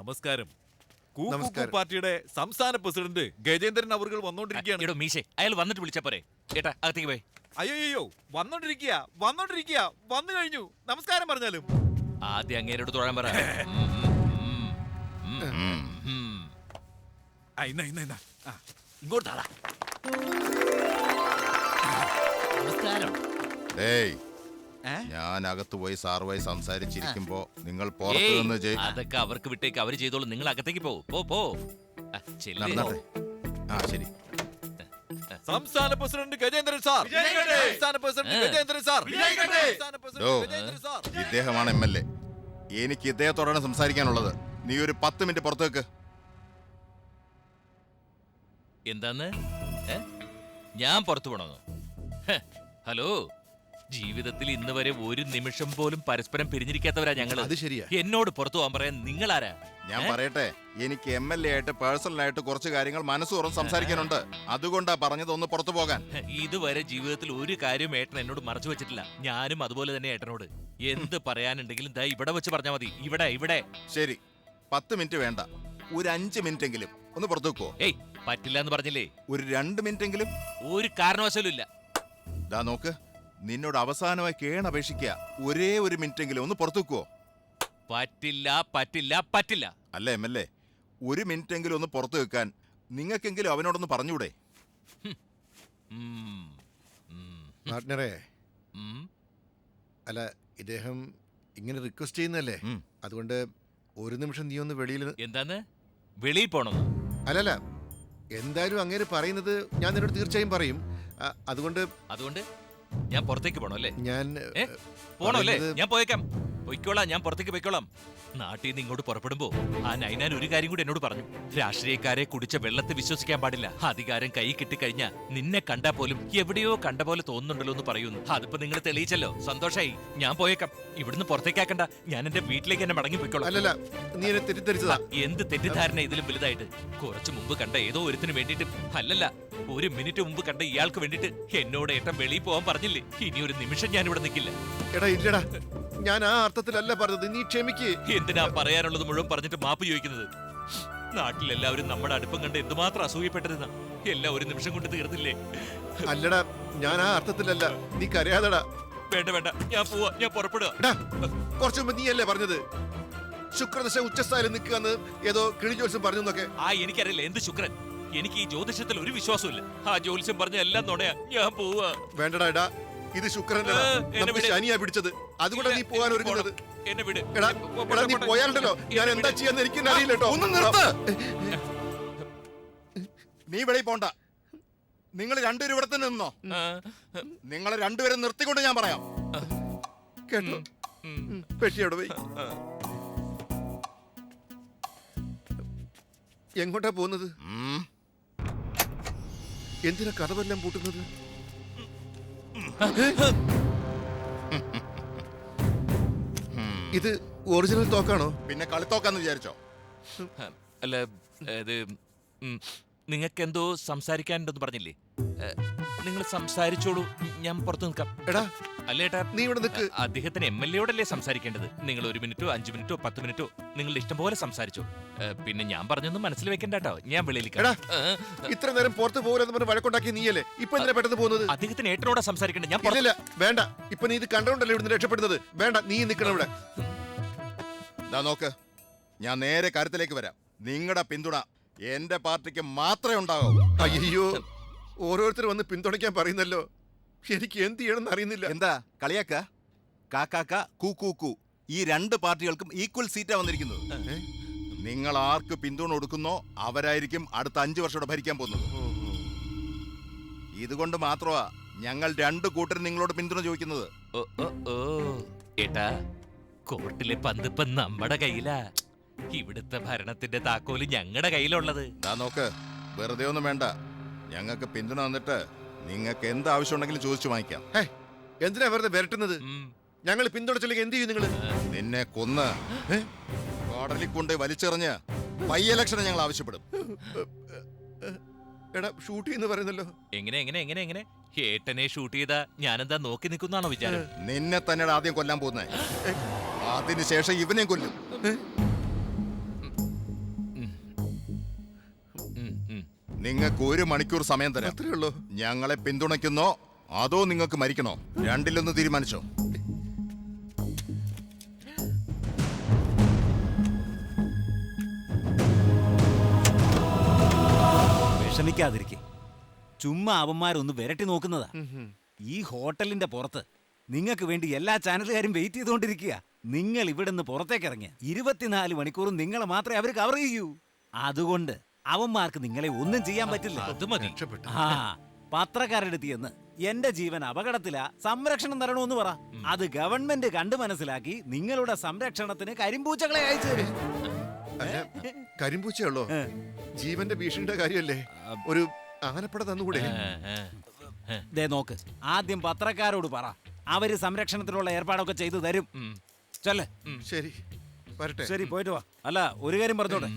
നമസ്കാരം. പാർട്ടിയുടെ സംസ്ഥാന പ്രസിഡന്റ് ഗജേന്ദ്രൻ അവർ വന്നോണ്ടിരിക്കുകയാണ്. മീശേ അയാൾ വന്നിട്ട് വിളിച്ചാ പോരെ? ഏട്ടാ അകത്തേക്ക് പോയി. അയ്യോ വന്നോണ്ടിരിക്കുക വന്നു കഴിഞ്ഞു. നമസ്കാരം പറഞ്ഞാലും ആദ്യം അങ്ങേരോട് തൊഴാൻ പറ. ഇങ്ങോട്ട് താടാ. നമസ്കാരം. ഞാൻ അകത്ത് പോയി സാറുമായി സംസാരിച്ചിരിക്കുമ്പോ നിങ്ങൾ പുറത്തു നിന്ന് അതൊക്കെ അവർക്ക് വിട്ടേക്ക്, അവര് ചെയ്തോളൂ. നിങ്ങൾ അകത്തേക്ക് പോ. ശരി. സംസ്ഥാന പ്രസിഡന്റ് ഗജേന്ദ്രൻ സാർ. സംസ്ഥാന പ്രസിഡന്റ് ഗജേന്ദ്രൻ സാർ. ഇദ്ദേഹമാണ് MLA. എനിക്ക് ഇദ്ദേഹത്തോടാണ് സംസാരിക്കാനുള്ളത്. നീ ഒരു 10 മിനിറ്റ് പുറത്തേക്ക്. എന്താന്ന്? ഞാൻ പുറത്തു പോണോ? ഹലോ, ജീവിതത്തിൽ ഇന്ന് വരെ ഒരു നിമിഷം പോലും പരസ്പരം പിരിഞ്ഞിരിക്കാത്തവരാ ഞങ്ങള്. അത് ശരിയാ. എന്നോട് പുറത്തു പോകാൻ പറയാൻ നിങ്ങളാരാ? ഞാൻ പറയട്ടെ, എനിക്ക് MLA ആയിട്ട് പേഴ്സണലായിട്ട് കുറച്ച് കാര്യങ്ങൾ മനസ്സ് തുറന്ന് സംസാരിക്കാനുണ്ട്. അതുകൊണ്ടാ പറഞ്ഞത് ഒന്ന് പുറത്തു പോകാൻ. ഇതുവരെ ജീവിതത്തിൽ ഒരു കാര്യം ഏട്ടൻ എന്നോട് മറച്ചു വെച്ചിട്ടില്ല. ഞാനും അതുപോലെ തന്നെ ഏട്ടനോട് എന്ത് പറയാനുണ്ടെങ്കിലും ദാ ഇവിടെ വെച്ച് പറഞ്ഞാൽ മതി. ഇവിടെ. ശരി, 10 മിനിറ്റ് വേണ്ട, ഒരു 5 മിനിറ്റ് എങ്കിലും ഒന്ന് പുറത്തു വെക്കോ? ഏയ്, പറ്റില്ല എന്ന് പറഞ്ഞില്ലേ? ഒരു 2 മിനിറ്റ് എങ്കിലും. ഒരു കാരണവശാലും ഇല്ല. ദാ നോക്ക്, നിന്നോട് അവസാനമായി കേണപേക്ഷിക്കുക. ഒരേ ഒരു മിനിറ്റ് എങ്കിലും ഒന്ന് പുറത്തു വെക്കുവോ? പറ്റില്ല. അല്ല MLA, ഒരു മിനിറ്റ് എങ്കിലും ഒന്ന് പുറത്തു വെക്കാൻ നിങ്ങൾക്കെങ്കിലും അവനോടൊന്ന് പറഞ്ഞൂടെ? പാർട്ട്ണറെ, അല്ല ഇദ്ദേഹം ഇങ്ങനെ റിക്വസ്റ്റ് ചെയ്യുന്നല്ലേ, അതുകൊണ്ട് ഒരു നിമിഷം നീ ഒന്ന് വെളിയിൽ. എന്താന്ന്? വെളിയിൽ പോണെന്ന്? അല്ലല്ല, എന്തായാലും അങ്ങേര് പറയുന്നത് ഞാൻ നിന്നോട് തീർച്ചയായും പറയും. അതുകൊണ്ട് ഞാൻ പുറത്തേക്ക് പോണോ അല്ലേ? ഞാൻ പോണോ അല്ലേ? ഞാൻ പൊയ്ക്കോളാം. ഞാൻ പുറത്തേക്ക് പൊയ്ക്കോളാം. നാട്ടിൽ നിന്ന് ഇങ്ങോട്ട് പുറപ്പെടുമ്പോ ആ നൈനാൻ ഒരു കാര്യം കൂടി എന്നോട് പറഞ്ഞു. രാഷ്ട്രീയക്കാരെ കുടിച്ച വെള്ളത്തെ വിശ്വസിക്കാൻ പാടില്ല. അധികാരം കൈ കിട്ടിക്കഴിഞ്ഞാ നിന്നെ കണ്ടാ പോലും എവിടെയോ കണ്ട പോലെ തോന്നുന്നുണ്ടല്ലോ എന്ന് പറയുന്നു. അതിപ്പോ നിങ്ങൾ തെളിയിച്ചല്ലോ, സന്തോഷായി. ഞാൻ പോയേക്കാം. ഇവിടുന്ന് പുറത്തേക്കാക്കണ്ട, ഞാൻ എന്റെ വീട്ടിലേക്ക് എന്നെ മടങ്ങി പോയിക്കോളാം. അല്ലല്ല, നീ എന്നെ തെറ്റിദ്ധരിച്ചതാ. എന്ത് തെറ്റിദ്ധാരണ ഇതിലും വലുതായിട്ട്? കുറച്ചു മുമ്പ് കണ്ട ഏതോ ഒരുത്തിന് വേണ്ടിട്ട്, അല്ലല്ല, ഒരു മിനിറ്റ് മുമ്പ് കണ്ട ഇയാൾക്ക് വേണ്ടിട്ട് എന്നോട് ഏട്ടൻ വെളിയിൽ പോകാൻ പറഞ്ഞില്ലേ? ഇനി ഒരു നിമിഷം ഞാൻ ഇവിടെ നിൽക്കില്ല. എടാ ഇല്ലടാ, ഞാൻ ആ അർത്ഥത്തിലല്ല പറഞ്ഞത്, നീ ക്ഷമിക്ക്. എന്തിനാ പറയാനുള്ളത് മുഴുവൻ പറഞ്ഞിട്ട് മാപ്പ് ചോദിക്കുന്നത്? നാട്ടിലെല്ലാവരും നമ്മുടെ അടുപ്പം കണ്ട് എന്തുമാത്രം അസൂയപ്പെട്ടിരുന്ന എല്ലാം ഒരു നിമിഷം കൊണ്ട് തീർന്നില്ലേ? അല്ലടാ, ഞാൻ ആ അർത്ഥത്തിലല്ല, നീ കരയാതടാ. വേണ്ട, ഞാൻ പോവാ, ഞാൻ പുറപ്പെടുക. കുറച്ചു മുമ്പ് നീയല്ലേ പറഞ്ഞത് ശുക്രദശ ഉച്ചസ്ഥായിൽ നിൽക്കുകയെന്ന് ഏതോ കിളി ജോത്സ്യം പറഞ്ഞു എന്നൊക്കെ? എനിക്കറിയില്ല എന്ത് ശുക്രൻ. എനിക്ക് ഈ ജ്യോതിഷത്തിൽ ഒരു വിശ്വാസമില്ല. ആ ജ്യോത്സ്യം പറഞ്ഞ എല്ലാം നുണയാ. ഞാൻ പോവാ. വേണ്ടടാ എടാ, ഇത് ശുക്രന്റെ ശനിയാ പിടിച്ചത്. അതുകൊണ്ട് നീ പോകാൻ ഒരുങ്ങുന്നത്. എന്നെ വിട്. നീ പോയാലുണ്ടല്ലോ ഞാൻ എന്താ ചെയ്യാന്ന് എനിക്ക് അറിയില്ല കേട്ടോ. ഒന്ന് നിർത്ത്. നീ വെളിയിൽ പോണ്ട. നിങ്ങൾ രണ്ടുപേരും ഇവിടെ തന്നെ നിന്നോ. നിങ്ങളെ രണ്ടുപേരും നിർത്തിക്കൊണ്ട് ഞാൻ പറയാം കേട്ടോ. പെട്ടിയോടെ പോയി. എങ്ങോട്ടാ പോകുന്നത്? എന്തിനാ കഥവെല്ലാം പൂട്ടുന്നത്? ഇത് ഒറിജിനൽ തോക്കാണോ? പിന്നെ കളിത്തോക്കാന്ന് വിചാരിച്ചോ? അല്ല, ഇത് നിങ്ങൾക്ക് എന്തോ സംസാരിക്കാനുണ്ടെന്ന് പറഞ്ഞില്ലേ? നിങ്ങൾ സംസാരിച്ചോളൂ, ഞാൻ പുറത്തു നിൽക്കാം. എടാ അല്ലേട്ടാ, നീ ഇവിടെ നിൽക്ക്. അദ്ദേഹത്തിന് MLA സംസാരിക്കേണ്ടത്. നിങ്ങൾ 1 മിനിറ്റോ 5 മിനിറ്റോ 10 മിനിറ്റോ നിങ്ങളുടെ ഇഷ്ടം പോലെ സംസാരിച്ചോ. പിന്നെ ഞാൻ പറഞ്ഞൊന്നും മനസ്സിൽ വെക്കണ്ട കേട്ടോ. ഞാൻ വെളിയിലേക്ക്. ഇത്ര നേരം പുറത്ത് പോകലെന്ന് പറഞ്ഞ് വഴക്കുണ്ടാക്കി നീയല്ലേ ഇപ്പൊ എന്തിനാ പെട്ടെന്ന് പോകുന്നത്? അദ്ദേഹത്തിന് ഏട്ടനോടാ സംസാരിക്കേണ്ടത്. ഞാൻ ഇല്ല, വേണ്ട. ഇപ്പൊ നീ ഇത് കണ്ടോണ്ടല്ലേ ഇവിടുന്ന് രക്ഷപ്പെടുന്നത്. വേണ്ട, നീ നിൽക്കണം ഇവിടെ. നോക്ക്, ഞാൻ നേരെ കാര്യത്തിലേക്ക് വരാം. നിങ്ങളുടെ പിന്തുണ എന്റെ പാർട്ടിക്ക് മാത്രമേ ഉണ്ടാകൂ. അയ്യോ, ഓരോരുത്തർ വന്ന് പിന്തുണയ്ക്കാൻ പറയുന്നല്ലോ. എനിക്ക് എന്ത് ചെയ്യണമെന്ന് അറിയുന്നില്ല. എന്താ കളിയാക്ക? കാക്കാക്ക കൂ ഈ 2 പാർട്ടികൾക്കും ഈക്വൽ സീറ്റാ വന്നിരിക്കുന്നത്. നിങ്ങൾ ആർക്ക് പിന്തുണ കൊടുക്കുന്നോ അവരായിരിക്കും അടുത്ത 5 വർഷം ഭരിക്കാൻ പോകുന്നത്. ഇതുകൊണ്ട് മാത്രമാ ഞങ്ങൾ 2 കൂട്ടരും നിങ്ങളോട് പിന്തുണ ചോദിക്കുന്നത്. ഏട്ടാ, കോർട്ടിലെ പന്ത് ഇപ്പൊ നമ്മുടെ കയ്യിലാ. ഇവിടുത്തെ ഭരണത്തിന്റെ താക്കോല് ഞങ്ങളുടെ കയ്യിലുള്ളത്. നോക്ക്, വെറുതെ ഒന്നും വേണ്ട. ഞങ്ങൾക്ക് പിന്തുണ തന്നിട്ട് നിങ്ങൾക്ക് എന്ത് ആവശ്യമുണ്ടെങ്കിലും ചോദിച്ചു വാങ്ങിക്കാം. എന്തിനാ വെറുതെ വരട്ടുന്നത്? ഞങ്ങൾ പിന്തുണച്ചില്ലെങ്കിൽ എന്ത് ചെയ്യും നിങ്ങള്? നിന്നെ കൊന്ന് കോടതിയിൽ കൊണ്ട് വലിച്ചെറിഞ്ഞ് ബൈ ഇലക്ഷന് ഞങ്ങൾ ആവശ്യപ്പെടും. എടാ, ഷൂട്ട് ചെയ്യുന്ന പറയുന്നല്ലോ. എങ്ങനെ ഏട്ടനെ ഷൂട്ട് ചെയ്താ ഞാനെന്താ നോക്കി നിൽക്കുന്നാണോ വിചാരം? നിന്നെ തന്നെ ആദ്യം കൊല്ലാൻ പോകുന്നേ, അതിനുശേഷം ഇവനെയും കൊല്ലും. നിങ്ങൾക്ക് 1 മണിക്കൂർ സമയം തരാം. അത്രേ ഉള്ളൂ. ഞങ്ങളെ പിന്തുണയ്ക്കുന്നോ അതോ നിങ്ങൾക്ക് മരിക്കണോ? രണ്ടിലൊന്ന് തീരുമാനിച്ചോ. വിഷമിക്കാതിരിക്കെ. ചുമ്മാ അവന്മാരൊന്ന് വിരട്ടി നോക്കുന്നതാ. ഈ ഹോട്ടലിന്റെ പുറത്ത് നിങ്ങൾക്ക് വേണ്ടി എല്ലാ ചാനലുകാരും വെയിറ്റ് ചെയ്തുകൊണ്ടിരിക്കുക. നിങ്ങൾ ഇവിടുന്ന് പുറത്തേക്ക് ഇറങ്ങിയ 24 മണിക്കൂറും നിങ്ങളെ മാത്രമേ അവർ കവർ ചെയ്യൂ. അതുകൊണ്ട് അവന്മാർക്ക് നിങ്ങളെ ഒന്നും ചെയ്യാൻ പറ്റില്ല. അത് മതി. ആ പത്രക്കാരുടെ അടുത്ത് ചെന്ന് എന്റെ ജീവൻ അപകടത്തിലാ, സംരക്ഷണം തരണമെന്ന് പറ. അത് ഗവൺമെന്റ് കണ്ടു മനസ്സിലാക്കി നിങ്ങളുടെ സംരക്ഷണത്തിന് കരിമ്പൂച്ചകളെ അയച്ചു തരും. അല്ല, കരിമ്പൂച്ചയുള്ളോ? ജീവന്റെ ഭീഷണിയുടെ കാര്യമല്ലേ? ഒരു ആനപ്പട തന്നുകൂടെ? ദേ നോക്ക്, ആദ്യം പത്രക്കാരോട് പറ, അവര് സംരക്ഷണത്തിനുള്ള ഏർപ്പാടൊക്കെ ചെയ്തു തരും. ചെല്ലേ. ശരി, വരട്ടെ. ശരി, പോയിട്ട് വാ. അല്ല, ഒരു കാര്യം പറഞ്ഞോട്ടെ,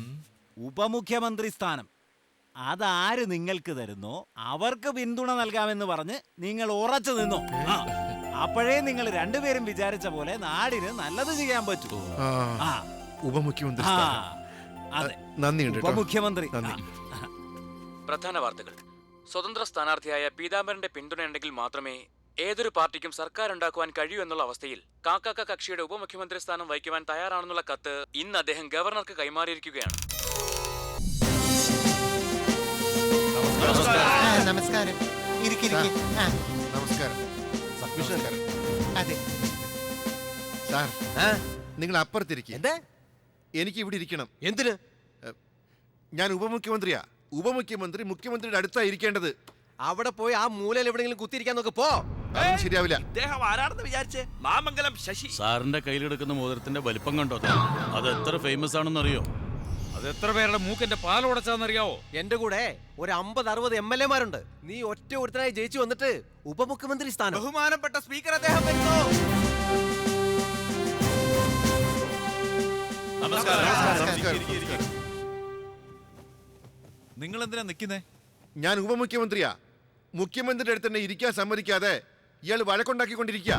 ഉപമുഖ്യമന്ത്രി സ്ഥാനം അതാര് നിങ്ങൾക്ക് തരുന്നോ അവർക്ക് പിന്തുണ നൽകാമെന്ന് പറഞ്ഞ് നിങ്ങൾ ഉറച്ചു നിന്നോ. അപ്പോഴേ നിങ്ങൾ രണ്ടുപേരും വിചാരിച്ച പോലെ നാടിന് നല്ലത് ചെയ്യാൻ പറ്റൂ. ആ ഉപമുഖ്യമന്ത്രി ആ, സ്ഥാനം. അതെ, നന്ദിയുണ്ട് കേട്ടോ. ഉപമുഖ്യമന്ത്രി. നന്ദി. പ്രധാന വാർത്തകൾ. സ്വതന്ത്ര സ്ഥാനാർത്ഥിയായ പീതാംബരന്റെ പിന്തുണയുണ്ടെങ്കിൽ മാത്രമേ ഏതൊരു പാർട്ടിക്കും സർക്കാർ ഉണ്ടാക്കുവാൻ കഴിയൂ എന്നുള്ള അവസ്ഥയിൽ കാക്കാക്ക കക്ഷിയുടെ ഉപമുഖ്യമന്ത്രി സ്ഥാനം വഹിക്കുവാൻ തയ്യാറാണെന്നുള്ള കത്ത് ഇന്ന് അദ്ദേഹം ഗവർണർക്ക് കൈമാറിയിരിക്കുകയാണ്. നമസ്കാരം. ഇരിക്കിരിക്കെ. നമസ്കാരം. നമസ്കാരം. അതെ. സാർ, നിങ്ങൾ അപ്പുറത്തിരിക്കും. എനിക്ക് ഇവിടെ ഇരിക്കണം. എന്തിന്? ഞാൻ ഉപമുഖ്യമന്ത്രിയാ. ഉപമുഖ്യമന്ത്രി മുഖ്യമന്ത്രിയുടെ അടുത്താ ഇരിക്കേണ്ടത്. അവിടെ പോയി ആ മൂലയിൽ എവിടെയെങ്കിലും കുത്തിയിരിക്കാൻ നോക്ക്. പോ. അതൊന്നും ശരിയാവില്ല. ഇദ്ദേഹം ആരാണെന്ന് വിചാരിച്ചേ? മാമംഗലം ശശി. സാറിന്റെ കയ്യിലെടുക്കുന്ന മോതിരത്തിന്റെ വലിപ്പം കണ്ടോ? അത് എത്ര ഫേമസ് ആണെന്നറിയോ? അത് എത്ര പേരുടെ മൂക്കിന്റെ പാലോടച്ചാന്നറിയാവോ? എന്റെ കൂടെ ഒരു 50-60 MLA-മാരുണ്ട്. നീ ഒറ്റ ഒരുത്തനായി ജയിച്ചു വന്നിട്ട് ഉപമുഖ്യമന്ത്രി സ്ഥാനം. ബഹുമാനപ്പെട്ട സ്പീക്കർ അദ്ദേഹം വരുന്നു. നിങ്ങൾ എന്തിനാ നിൽക്കുന്നേ? ഞാൻ ഉപമുഖ്യമന്ത്രിയാ. മുഖ്യമന്ത്രിയുടെ അടുത്ത് തന്നെ ഇരിക്കാൻ സമ്മതിക്കാതെ ഇയാൾ വഴക്കുണ്ടാക്കിക്കൊണ്ടിരിക്കുക.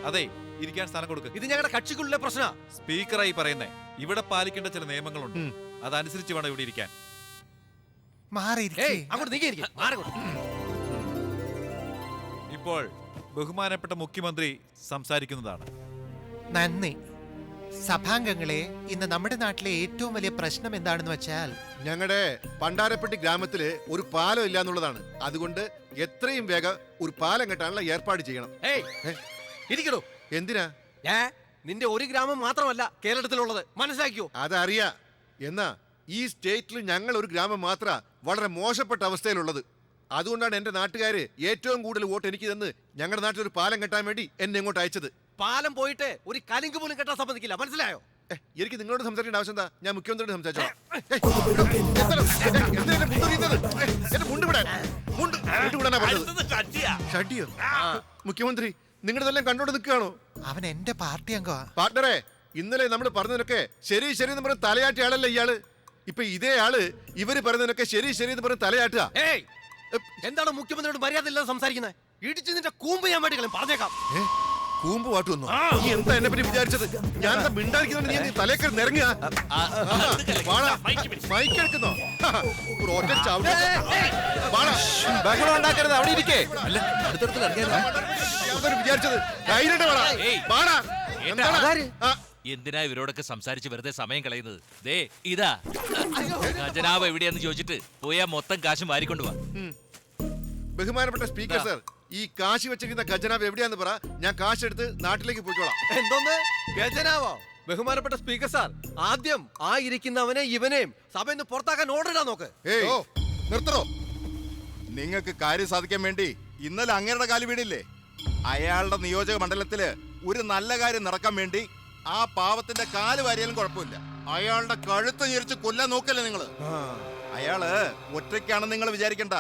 അതെ, ഇരിക്കാൻ സ്ഥാനം കൊടുക്ക്. ഇത് ഞങ്ങളുടെ കക്ഷിക്കുള്ളിലെ പ്രശ്ന. സ്പീക്കറായി പറയുന്നേ, ഇവിടെ പാലിക്കേണ്ട ചില നിയമങ്ങളുണ്ട്. അതനുസരിച്ച് വേണം ഇവിടെ ഇരിക്കാൻ. അങ്ങോട്ട് നീങ്ങിയിരിക്കും. ഇപ്പോൾ ബഹുമാനപ്പെട്ട മുഖ്യമന്ത്രി സംസാരിക്കുന്നതാണ്. നന്ദി. സഭാംഗങ്ങളെ, ഇന്ന് നമ്മുടെ നാട്ടിലെ ഏറ്റവും വലിയ പ്രശ്നം എന്താണെന്ന് വെച്ചാൽ ഞങ്ങളുടെ പണ്ടാരപ്പെട്ടി ഗ്രാമത്തില് ഒരു പാലം ഇല്ല എന്നുള്ളതാണ്. അതുകൊണ്ട് എത്രയും വേഗം ഒരു പാലം കെട്ടാനുള്ള ഏർപ്പാട് ചെയ്യണം. ഇരിക്കണോ? എന്തിനാ? നിന്റെ ഒരു ഗ്രാമം മാത്രമല്ല കേരളത്തിലുള്ളത്, മനസ്സിലാക്കിയോ? അതറിയാ. എന്നാ ഈ സ്റ്റേറ്റിൽ ഞങ്ങൾ ഒരു ഗ്രാമം മാത്ര വളരെ മോശപ്പെട്ട അവസ്ഥയിലുള്ളത്. അതുകൊണ്ടാണ് എന്റെ നാട്ടുകാര് ഏറ്റവും കൂടുതൽ വോട്ട് എനിക്ക് തന്ന് ഞങ്ങളുടെ നാട്ടിൽ ഒരു പാലം കെട്ടാൻ വേണ്ടി എന്നെ ഇങ്ങോട്ട് അയച്ചത്. പാലം പോയിട്ട് ഒരു കലിങ്ക് പോലും കെട്ടാൻ സമ്മതിക്കില്ല, മനസ്സിലായോ? എനിക്ക് നിങ്ങളോട് സംസാരിക്കേണ്ട ആവശ്യം എന്താ? ഞാൻ മുഖ്യമന്ത്രിയോട് സംസാരിച്ചോ. മുഖ്യമന്ത്രി നിങ്ങളതെല്ലാം കണ്ടോണ്ട് നിൽക്കുകയാണോ? അവൻ എന്റെ പാർട്ടി അംഗമാ. പാർട്ണറെ, ഇന്നലെ നമ്മൾ പറഞ്ഞതിനൊക്കെ ശരി ശരി എന്ന് പറഞ്ഞ് തലയാട്ടിയ ആളല്ലേ ഇയാള്? ഇപ്പൊ ഇതേ ആള് ഇവര് പറയുന്നതിനൊക്കെ ശരി ശരി എന്ന് പറഞ്ഞ് തലയാട്ടുക. എന്താണ് മുഖ്യമന്ത്രിയോട് മര്യാദ ഇല്ലാതെ സംസാരിക്കുന്നത്? ഇടിച്ചു നിന്റെ കൂമ്പ് ഞാൻ വേണ്ടി പറഞ്ഞേക്കാം. കൂമ്പ് പാട്ടു വന്നു. നീ എന്താ എന്നെ പറ്റി വിചാരിച്ചത്? ഞാൻ എന്താ മിണ്ടായിരിക്കുന്നുണ്ട്? നീ തലേക്കൽ നിറങ്ങുക. മൈക്കെടുക്കുന്നോ? ബഹളം ഉണ്ടാക്കരുത്, അവിടെ ഇരിക്കേ. വിചാരിച്ചത് എന്തിനാ ഇവരോടൊക്കെ സംസാരിച്ച് വെറുതെ സമയം കളയുന്നത്? ദേ ഇതാ ഖജനാവ് എവിടെയാന്ന് ചോദിച്ചിട്ട് പോയാ മൊത്തം കാശും വാരിക്കൊണ്ടുപോവാ. ബഹുമാനപ്പെട്ട സ്പീക്കർ സർ, ഈ കാശ് വെച്ചിരിക്കുന്ന ഖജനാവ് എവിടെയാന്ന് പറ. ഞാൻ കാശ് എടുത്ത് നാട്ടിലേക്ക് പോയിക്കോളാം. എന്തോന്ന് ഖജനാവോ? ബഹുമാനപ്പെട്ട സ്പീക്കർ സാർ, ആദ്യം ആ ഇരിക്കുന്നവനെ ഇവനെയും സഭയിൽ നിന്ന് പുറത്താക്കാൻ ഓർഡർ ഇടാൻ നോക്ക്. നിർത്തണോ? നിങ്ങൾക്ക് കാര്യം സാധിക്കാൻ വേണ്ടി ഇന്നലെ അങ്ങേരുടെ കാല് വീണില്ലേ? അയാളുടെ നിയോജക മണ്ഡലത്തില് ഒരു നല്ല കാര്യം നടക്കാൻ വേണ്ടി ആ പാവത്തിന്റെ കാല് വാരിയാലും കുഴപ്പമില്ല. അയാളുടെ കഴുത്ത് ഞെരിച്ച് കൊല്ലാൻ നോക്കല്ലേ നിങ്ങള്? അയാള് ഒറ്റയ്ക്കാണെന്ന് നിങ്ങൾ വിചാരിക്കണ്ട.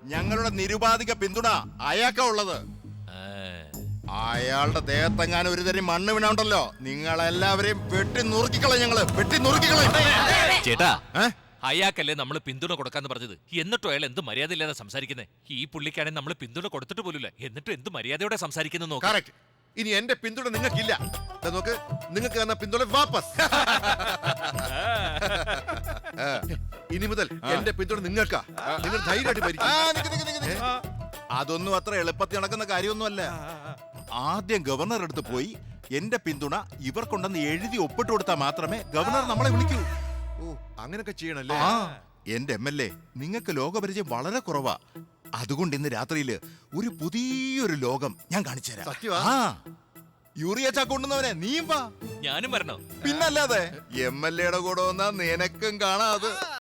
ഞങ്ങളുടെ നിരുപാധിക പിന്തുണ അയാൾക്കാ ഉള്ളത്. അയാളുടെ ദേഹത്തെങ്ങാനും ഒരു തരം മണ്ണ് വീണുണ്ടല്ലോ, നിങ്ങളെല്ലാവരെയും വെട്ടി നുറുക്കിക്കളയും. ഞങ്ങള് വെട്ടി നുറുക്കിക്കളയും. ചേട്ടാ, അയാൾക്കല്ലേ നമ്മൾ പിന്തുണ കൊടുക്കാന്ന് പറഞ്ഞത്? എന്നിട്ടും അയാൾ എന്ത് മര്യാദ ഇല്ലാതെ സംസാരിക്കുന്നത്? ഈ പുള്ളിക്കാണെങ്കിൽ നമ്മൾ പിന്തുണ കൊടുത്തിട്ട് പോലുമില്ല, എന്നിട്ടും എന്ത് മര്യാദയോടെ സംസാരിക്കുന്നു നോക്ക്. കറക്റ്റ്. ഇനി എന്റെ പിന്തുണ നിങ്ങൾക്കില്ല. നോക്ക്, നിങ്ങൾക്ക് തന്ന പിന്തുണ വാപ്പസ്. ഇനി മുതൽ എന്റെ പിന്തുണ നിങ്ങൾക്കാ. നിങ്ങൾ ധൈര്യമായിട്ട് ഭരിക്കും. അതൊന്നും അത്ര എളുപ്പത്തിൽ നടക്കുന്ന കാര്യമൊന്നുമല്ല. ആദ്യം ഗവർണർ അടുത്ത് പോയി എന്റെ പിന്തുണ ഇവർക്കുണ്ടെന്ന് എഴുതി ഒപ്പിട്ട് കൊടുത്താൽ മാത്രമേ ഗവർണർ നമ്മളെ വിളിക്കൂ. ഓ, അങ്ങനൊക്കെ ചെയ്യണല്ലേ? ആ, എന്റെ MLA നിങ്ങൾക്ക് ലോകപരിചയം വളരെ കുറവാ. അതുകൊണ്ട് ഇന്ന് രാത്രിയില് ഒരു പുതിയൊരു ലോകം ഞാൻ കാണിച്ചു സത്യവാ? തരാം. യൂറിയ ചാക്കൊണ്ടുന്നവനെ നീയും വാ. ഞാനും വരണോ? പിന്നല്ലാതെ MLA യുടെ കൂടെ വന്നാ നിനക്കും കാണാം അത്.